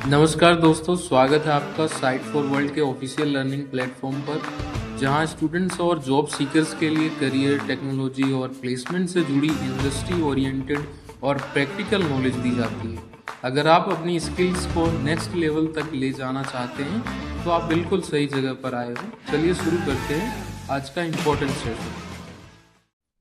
नमस्कार दोस्तों, स्वागत है आपका साइट फॉर वर्ल्ड के ऑफिशियल लर्निंग प्लेटफॉर्म पर, जहां स्टूडेंट्स और जॉब सीकर्स के लिए करियर, टेक्नोलॉजी और प्लेसमेंट से जुड़ी इंडस्ट्री ओरिएंटेड और प्रैक्टिकल नॉलेज दी जाती है। अगर आप अपनी स्किल्स को नेक्स्ट लेवल तक ले जाना चाहते हैं तो आप बिल्कुल सही जगह पर आए हो। चलिए शुरू करते हैं आज का इम्पोर्टेंट सेशन।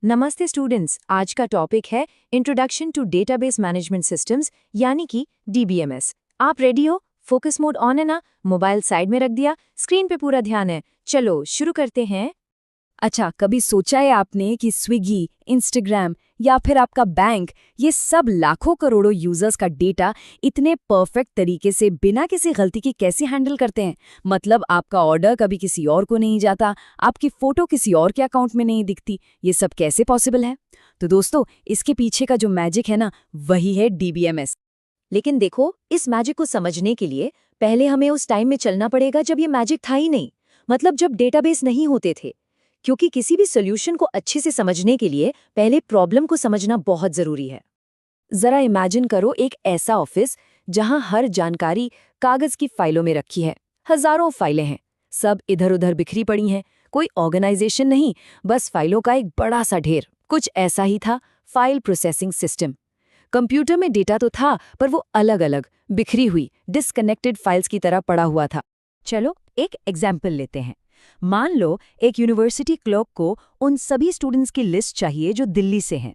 नमस्ते स्टूडेंट्स, आज का टॉपिक है introduction to database management systems यानी कि डीबीएमएस। आप रेडी हो? फोकस मोड ऑन है ना? मोबाइल साइड में रख दिया, स्क्रीन पे पूरा ध्यान है। चलो शुरू करते हैं। अच्छा, कभी सोचा है आपने कि स्विगी, इंस्टाग्राम या फिर आपका बैंक, ये सब लाखों करोड़ों यूजर्स का डेटा इतने परफेक्ट तरीके से बिना किसी गलती के कैसे हैंडल करते हैं? मतलब आपका ऑर्डर कभी किसी और को नहीं जाता, आपकी फोटो किसी और के अकाउंट में नहीं दिखती, ये सब कैसे पॉसिबल है? तो दोस्तों, इसके पीछे का जो मैजिक है ना, वही है डीबीएमएस। लेकिन देखो, इस मैजिक को समझने के लिए पहले हमें उस टाइम में चलना पड़ेगा जब ये मैजिक था ही नहीं, मतलब जब डेटाबेस नहीं होते थे। क्योंकि किसी भी सॉल्यूशन को अच्छे से समझने के लिए पहले प्रॉब्लम को समझना बहुत जरूरी है। जरा इमेजिन करो एक ऐसा ऑफिस जहां हर जानकारी कागज की फाइलों में रखी है। हजारों फाइलें हैं, सब इधर उधर बिखरी पड़ी हैं। कोई ऑर्गेनाइजेशन नहीं, बस फाइलों का एक बड़ा सा ढेर। कुछ ऐसा ही था फाइल प्रोसेसिंग सिस्टम। कंप्यूटर में डेटा तो था, पर वो अलग अलग बिखरी हुई डिस्कनेक्टेड फाइल्स की तरह पड़ा हुआ था। चलो एक एग्जाम्पल लेते हैं। मान लो एक यूनिवर्सिटी क्लर्क को उन सभी स्टूडेंट्स की लिस्ट चाहिए जो दिल्ली से हैं।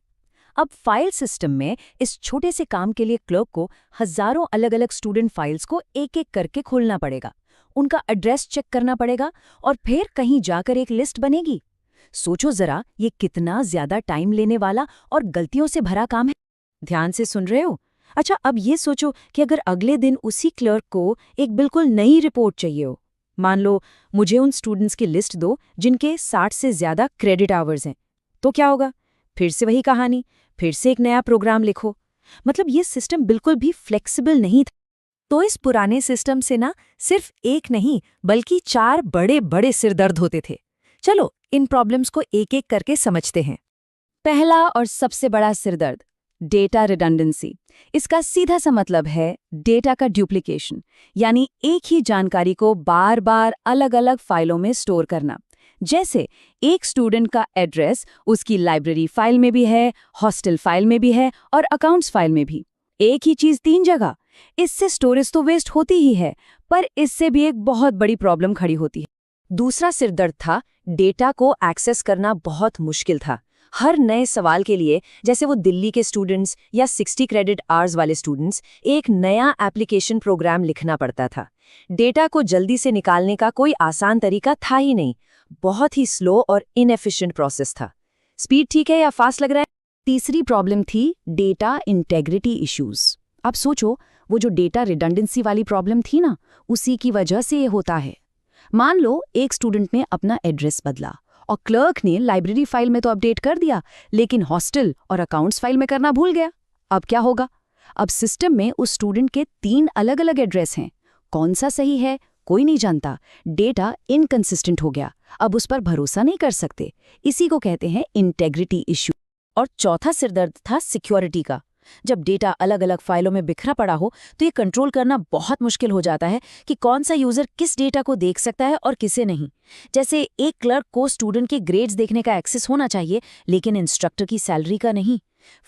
अब फाइल सिस्टम में इस छोटे से काम के लिए क्लर्क को हजारों अलग अलग स्टूडेंट फाइल्स को एक एक करके खोलना पड़ेगा, उनका एड्रेस चेक करना पड़ेगा और फिर कहीं जाकर एक लिस्ट बनेगी। सोचो जरा, ये कितना ज्यादा टाइम लेने वाला और गलतियों से भरा काम है। ध्यान से सुन रहे हो? अच्छा, अब ये सोचो कि अगर अगले दिन उसी क्लर्क को एक बिल्कुल नई रिपोर्ट चाहिए हो। मान लो मुझे उन स्टूडेंट्स की लिस्ट दो जिनके 60 से ज्यादा क्रेडिट आवर्स हैं, तो क्या होगा? फिर से वही कहानी, फिर से एक नया प्रोग्राम लिखो। मतलब ये सिस्टम बिल्कुल भी फ्लेक्सिबल नहीं था। तो इस पुराने सिस्टम से ना सिर्फ एक नहीं बल्कि 4 बड़े बड़े सिरदर्द होते थे। चलो इन प्रॉब्लम्स को एक एक करके समझते हैं। पहला और सबसे बड़ा सिरदर्द, डेटा रिडंडेंसी। इसका सीधा सा मतलब है डेटा का डुप्लीकेशन, यानी एक ही जानकारी को बार बार अलग अलग फाइलों में स्टोर करना। जैसे एक स्टूडेंट का एड्रेस उसकी लाइब्रेरी फाइल में भी है, हॉस्टल फाइल में भी है और अकाउंट्स फाइल में भी। एक ही चीज 3 जगह। इससे स्टोरेज तो वेस्ट होती ही है, पर इससे भी एक बहुत बड़ी प्रॉब्लम खड़ी होती है। दूसरा सिरदर्द था, डेटा को एक्सेस करना बहुत मुश्किल था। हर नए सवाल के लिए, जैसे वो दिल्ली के स्टूडेंट्स या 60 क्रेडिट आवर्स वाले स्टूडेंट्स, एक नया एप्लीकेशन प्रोग्राम लिखना पड़ता था। डेटा को जल्दी से निकालने का कोई आसान तरीका था ही नहीं। बहुत ही स्लो और इनएफिशिएंट प्रोसेस था। स्पीड ठीक है या फास्ट लग रहा है? तीसरी प्रॉब्लम थी डेटा इंटेग्रिटी इश्यूज। अब सोचो, वो जो डेटा रिडंडेंसी वाली प्रॉब्लम थी ना, उसी की वजह से ये होता है। मान लो एक स्टूडेंट ने अपना एड्रेस बदला और क्लर्क ने लाइब्रेरी फाइल में तो अपडेट कर दिया, लेकिन हॉस्टल और अकाउंट्स फाइल में करना भूल गया। अब क्या होगा? अब सिस्टम में उस स्टूडेंट के 3 अलग अलग एड्रेस हैं। कौन सा सही है कोई नहीं जानता। डेटा इनकंसिस्टेंट हो गया, अब उस पर भरोसा नहीं कर सकते। इसी को कहते हैं इंटेग्रिटी इश्यू। और चौथा सिरदर्द था सिक्योरिटी का। जब डेटा अलग अलग फाइलों में बिखरा पड़ा हो तो ये कंट्रोल करना बहुत मुश्किल हो जाता है कि कौन सा यूजर किस डेटा को देख सकता है और किसे नहीं। जैसे एक क्लर्क को स्टूडेंट के ग्रेड्स देखने का एक्सेस होना चाहिए, लेकिन इंस्ट्रक्टर की सैलरी का नहीं।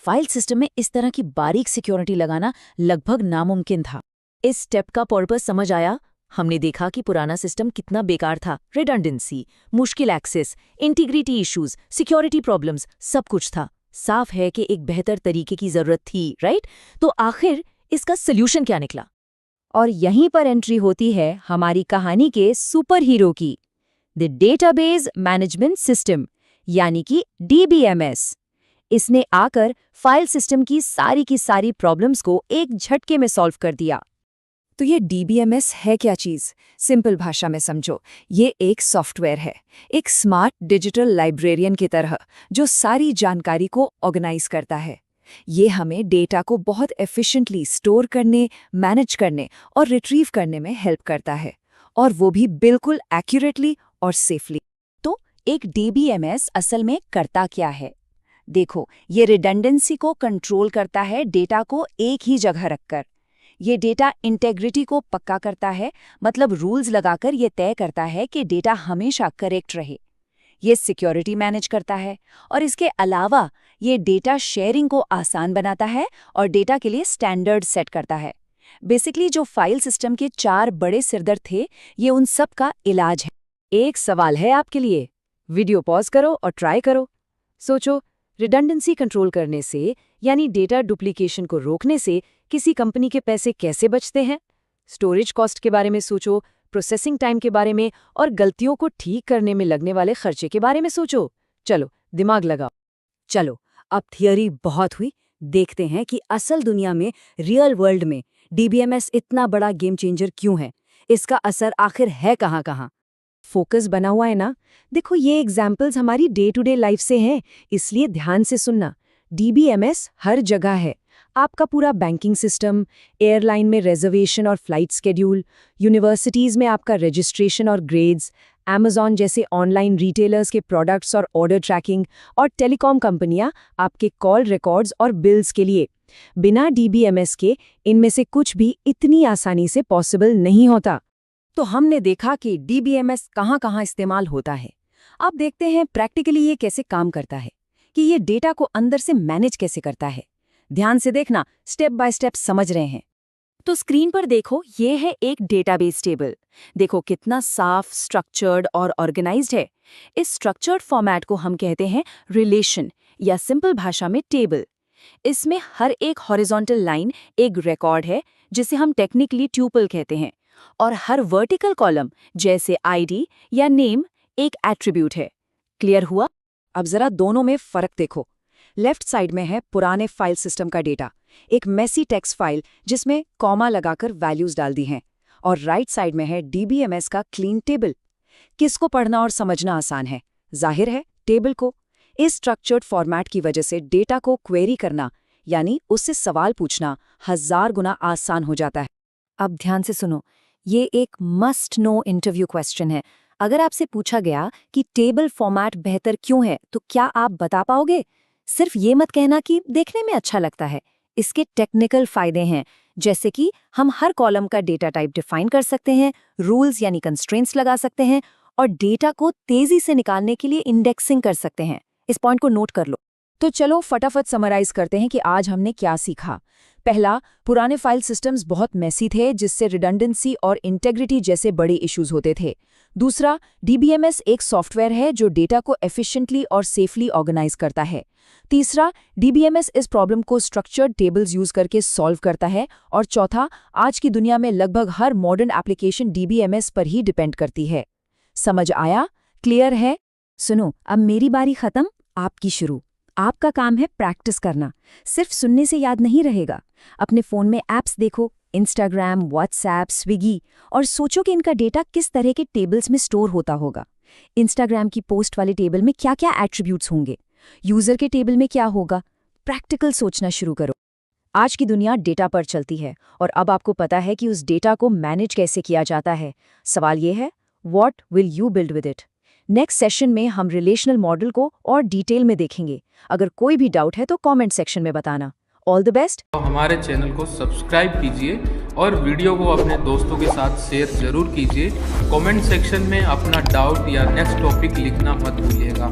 फाइल सिस्टम में इस तरह की बारीक सिक्योरिटी लगाना लगभग नामुमकिन था। इस स्टेप का पर्पस समझ आया? हमने देखा कि पुराना सिस्टम कितना बेकार था। रिडंडेंसी, मुश्किल access, integrity issues, security problems, सब कुछ था। साफ है कि एक बेहतर तरीके की जरूरत थी, राइट? तो आखिर इसका सल्यूशन क्या निकला? और यहीं पर एंट्री होती है हमारी कहानी के सुपर हीरो की, द डेटाबेस मैनेजमेंट सिस्टम यानी कि डीबीएमएस। इसने आकर फाइल सिस्टम की सारी प्रॉब्लम्स को एक झटके में सॉल्व कर दिया। तो ये डीबीएमएस है क्या चीज़? सिंपल भाषा में समझो, ये एक सॉफ्टवेयर है, एक स्मार्ट डिजिटल लाइब्रेरियन की तरह, जो सारी जानकारी को ऑर्गेनाइज करता है। ये हमें डेटा को बहुत एफिशिएंटली स्टोर करने, मैनेज करने और रिट्रीव करने में हेल्प करता है, और वो भी बिल्कुल एक्यूरेटली और सेफली। तो एक डीबीएमएस असल में करता क्या है? देखो, ये रिडंडेंसी को कंट्रोल करता है डेटा को एक ही जगह रखकर। ये डेटा इंटेग्रिटी को पक्का करता है, मतलब रूल्स लगाकर ये तय करता है कि डेटा हमेशा करेक्ट रहे। ये सिक्योरिटी मैनेज करता है और इसके अलावा ये डेटा शेयरिंग को आसान बनाता है और डेटा के लिए स्टैंडर्ड सेट करता है। बेसिकली जो फाइल सिस्टम के 4 बड़े सिरदर्द थे, ये उन सब का इलाज है। एक सवाल है आपके लिए, वीडियो पॉज करो और ट्राई करो। सोचो, रिडंडेंसी कंट्रोल करने से यानी डेटा डुप्लीकेशन को रोकने से किसी कंपनी के पैसे कैसे बचते हैं? स्टोरेज कॉस्ट के बारे में सोचो, प्रोसेसिंग टाइम के बारे में और गलतियों को ठीक करने में लगने वाले खर्चे के बारे में सोचो। चलो दिमाग लगाओ। चलो अब थियरी बहुत हुई, देखते हैं कि असल दुनिया में, रियल वर्ल्ड में डीबीएमएस इतना बड़ा गेम चेंजर क्यों है, इसका असर आखिर है कहाँ। फोकस बना हुआ है ना? देखो, ये एग्जाम्पल्स हमारी डे टू डे लाइफ से हैं, इसलिए ध्यान से सुनना। डीबीएमएस हर जगह है। आपका पूरा बैंकिंग सिस्टम, एयरलाइन में रिजर्वेशन और फ्लाइट शेड्यूल, यूनिवर्सिटीज़ में आपका रजिस्ट्रेशन और ग्रेड्स, अमेज़ॉन जैसे ऑनलाइन रिटेलर्स के प्रोडक्ट्स और ऑर्डर ट्रैकिंग, और टेलीकॉम कंपनियां आपके कॉल रिकॉर्ड्स और बिल्स के लिए। बिना डीबीएमएस के इनमें से कुछ भी इतनी आसानी से पॉसिबल नहीं होता। तो हमने देखा कि डीबीएमएस कहाँ इस्तेमाल होता है। अब देखते हैं प्रैक्टिकली ये कैसे काम करता है, कि ये डेटा को अंदर से मैनेज कैसे करता है। ध्यान से देखना, स्टेप बाय स्टेप समझ रहे हैं। तो स्क्रीन पर देखो, ये है एक डेटाबेस टेबल। देखो कितना साफ, स्ट्रक्चर्ड और ऑर्गेनाइज्ड है। इस स्ट्रक्चर्ड फॉर्मेट को हम कहते हैं रिलेशन, या सिंपल भाषा में टेबल। इसमें हर एक हॉरिजॉन्टल लाइन एक रिकॉर्ड है, जिसे हम टेक्निकली ट्यूपल कहते हैं, और हर वर्टिकल कॉलम जैसे आईडी या नेम एक एट्रीब्यूट है। क्लियर हुआ? अब जरा दोनों में फर्क देखो। लेफ्ट साइड में है पुराने फाइल सिस्टम का डेटा, एक मेसी टेक्स्ट फाइल जिसमें कॉमा लगाकर वैल्यूज डाल दी हैं, और राइट साइड में है डीबीएमएस का क्लीन टेबल। किसको पढ़ना और समझना आसान है? जाहिर है टेबल को। इस स्ट्रक्चर्ड फॉर्मेट की वजह से डेटा को क्वेरी करना, यानी उससे सवाल पूछना, 1000 गुना आसान हो जाता है। अब ध्यान से सुनो, ये एक मस्ट नो इंटरव्यू क्वेश्चन है। अगर आपसे पूछा गया कि टेबल फॉर्मेट बेहतर क्यों है, तो क्या आप बता पाओगे? सिर्फ ये मत कहना कि देखने में अच्छा लगता है। इसके टेक्निकल फायदे हैं, जैसे कि हम हर कॉलम का डेटा टाइप डिफाइन कर सकते हैं, रूल्स यानी कंस्ट्रेंट्स लगा सकते हैं, और डेटा को तेजी से निकालने के लिए इंडेक्सिंग कर सकते हैं। इस पॉइंट को नोट कर लो। तो चलो फटाफट समराइज करते हैं कि आज हमने क्या सीखा। पहला, पुराने फाइल सिस्टम्स बहुत मेसी थे, जिससे रिडंडेंसी और इंटेग्रिटी जैसे बड़े इश्यूज होते थे। दूसरा, डीबीएमएस एक सॉफ्टवेयर है जो डेटा को एफिशिएंटली और सेफली ऑर्गेनाइज करता है। तीसरा, डीबीएमएस इस प्रॉब्लम को स्ट्रक्चर्ड टेबल्स यूज करके सॉल्व करता है। और चौथा, आज की दुनिया में लगभग हर मॉडर्न एप्लीकेशन डीबीएमएस पर ही डिपेंड करती है। समझ आया? क्लियर है? सुनो, अब मेरी बारी खत्म, आपकी शुरू। आपका काम है प्रैक्टिस करना। सिर्फ सुनने से याद नहीं रहेगा। अपने फ़ोन में ऐप्स देखो, इंस्टाग्राम, व्हाट्सएप, स्विगी, और सोचो कि इनका डेटा किस तरह के टेबल्स में स्टोर होता होगा। इंस्टाग्राम की पोस्ट वाले टेबल में क्या क्या एट्रीब्यूट्स होंगे, यूज़र के टेबल में क्या होगा। प्रैक्टिकल सोचना शुरू करो। आज की दुनिया डेटा पर चलती है, और अब आपको पता है कि उस डेटा को मैनेज कैसे किया जाता है। सवाल ये है, what will you build with it? Next session में हम रिलेशनल मॉडल को और डिटेल में देखेंगे। अगर कोई भी डाउट है तो कमेंट सेक्शन में बताना। All the best. हमारे चैनल को सब्सक्राइब कीजिए और वीडियो को अपने दोस्तों के साथ शेयर जरूर कीजिए। कमेंट सेक्शन में अपना डाउट या नेक्स्ट टॉपिक लिखना मत भूलिएगा।